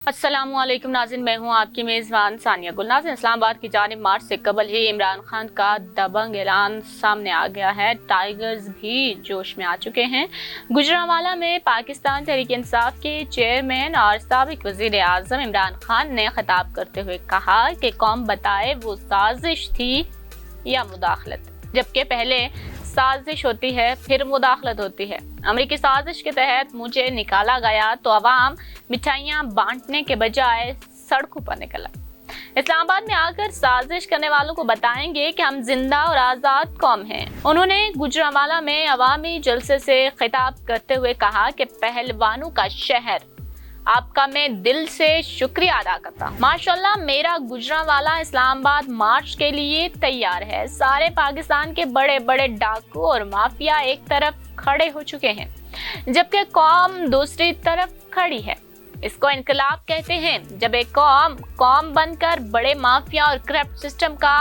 अस्सलाम वालेकुम नाज़रीन, मैं हूं आपकी मेज़बान सानिया गुल। नाज़रीन, इस्लामाबाद की जानिब मार्च से कबल ही इमरान खान का दबंग ऐलान सामने आ गया है। टाइगर्स भी जोश में आ चुके हैं। गुजरांवाला में पाकिस्तान तहरीक इंसाफ के चेयरमैन और साबिक वज़ीर आज़म इमरान खान ने खिताब करते हुए कहा कि कौम बताए वो साजिश थी या मुदाखलत, जबकि पहले साजिश होती है फिर मुदाखलत होती है। अमरीकी साजिश के तहत मुझे निकाला गया तो अवाम मिठाइयाँ बांटने के बजाय सड़कों पर निकला। इस्लामाबाद में आकर साजिश करने वालों को बताएंगे कि हम जिंदा और आज़ाद कौम हैं। उन्होंने गुजरांवाला में अवामी जलसे से खिताब करते हुए कहा कि पहलवानों का शहर, आपका मैं दिल से शुक्रिया अदा करता हूँ। माशाल्लाह, मेरा गुजरांवाला इस्लामाबाद मार्च के लिए तैयार है। सारे पाकिस्तान के बड़े बड़े डाकू और माफिया एक तरफ खड़े हो चुके हैं, जबकि कौम दूसरी तरफ खड़ी है। इसको इनकलाब कहते हैं। जब एक कौम बनकर बड़े माफिया और करप्ट सिस्टम का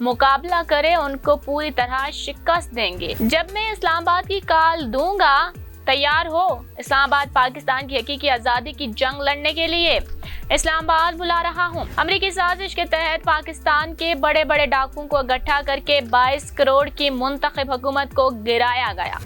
मुकाबला करे, उनको पूरी तरह शिकस्त देंगे। जब मैं इस्लामाबाद की काल दूंगा, तैयार हो। इस्लामाबाद पाकिस्तान की हकीकी आज़ादी की जंग लड़ने के लिए इस्लामाबाद बुला रहा हूँ। अमरीकी साजिश के तहत पाकिस्तान के बड़े बड़े डाकुओं को इकट्ठा करके 22 करोड़ की मुंतखब हुकूमत को गिराया गया।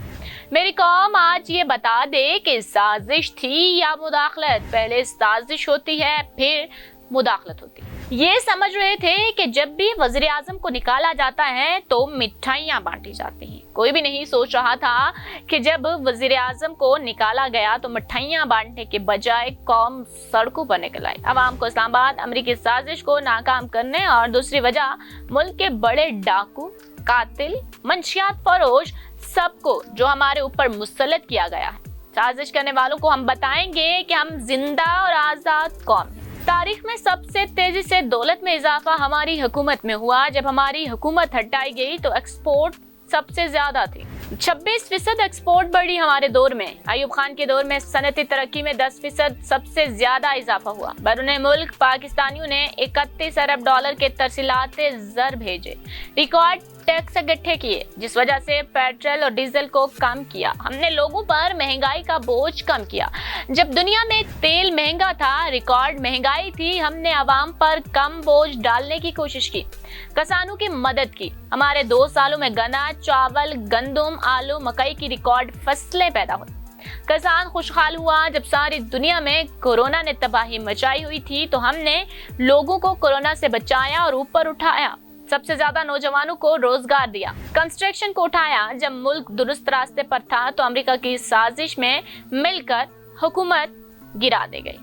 मेरी कौम आज ये बता दे कि साजिश थी या मुदाखलत। पहले साजिश होती है फिर मुदाखलत होती है। ये समझ रहे थे कि जब भी वज़ीर आज़म को निकाला जाता है तो मिठाइयाँ बांटी जाती हैं। कोई भी नहीं सोच रहा था कि जब वज़ीर आज़म को निकाला गया तो मिठाइयाँ बांटने के बजाय कौम सड़कों पर निकल आई। अवाम को इस्लामाबाद अमरीकी साजिश को नाकाम करने और दूसरी वजह मुल्क के बड़े डाकू, कातिल, मंशियात फरोश सबको जो हमारे ऊपर मुसल्लत किया गया है। साजिश करने वालों को हम बताएंगे कि हम जिंदा और आज़ाद कौम हैं। तारीख में सबसे तेजी से दौलत में इजाफा हमारी हुकूमत में हुआ। जब हमारी हुकूमत हटाई गई तो एक्सपोर्ट सबसे ज्यादा थी। 26% एक्सपोर्ट बढ़ी हमारे दौर में। अयूब खान के दौर में सनती तरक्की में 10% सबसे ज्यादा इजाफा हुआ। बैरून मुल्क पाकिस्तानियों ने 31 अरब डॉलर के तरसीलाते ज़र भेजे। रिकॉर्ड टैक्स इकट्ठे किए, जिस वजह से पेट्रोल और डीजल को कम किया। हमने लोगों पर महंगाई का बोझ कम किया। जब दुनिया में तेल महंगा था, रिकॉर्ड महंगाई थी, हमने आवाम पर कम बोझ डालने की कोशिश की। किसानों की मदद की। हमारे 2 सालों में गन्ना, चावल, गंदम, आलू, मकई की रिकॉर्ड फसलें पैदा हुई। किसान खुशहाल हुआ। जब सारी दुनिया में कोरोना ने तबाही मचाई हुई थी तो हमने लोगों को कोरोना से बचाया और ऊपर उठाया। सबसे ज्यादा नौजवानों को रोजगार दिया। कंस्ट्रक्शन को उठाया। जब मुल्क दुरुस्त रास्ते पर था तो अमेरिका की साजिश में मिलकर हुकूमत गिरा दी गई।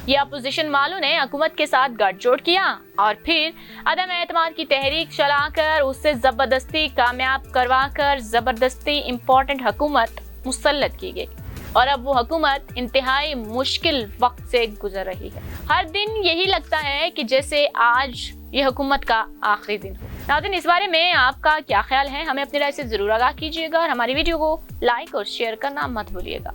ये अपोजिशन वालों ने हुकूमत के साथ गठजोड़ किया और फिर अदम एतमाद की तहरीक चलाकर उससे जबरदस्ती कामयाब करवाकर जबरदस्ती इम्पोर्टेंट हुकूमत मुसल्लत की गई। और अब वो हुकूमत इंतहाई मुश्किल वक्त से गुजर रही है। हर दिन यही लगता है कि जैसे आज ये हुकूमत का आखिरी दिन हो। नाज़रीन, इस बारे में आपका क्या ख्याल है? हमें अपनी राय से जरूर आगाह कीजिएगा और हमारी वीडियो को लाइक और शेयर करना मत भूलिएगा।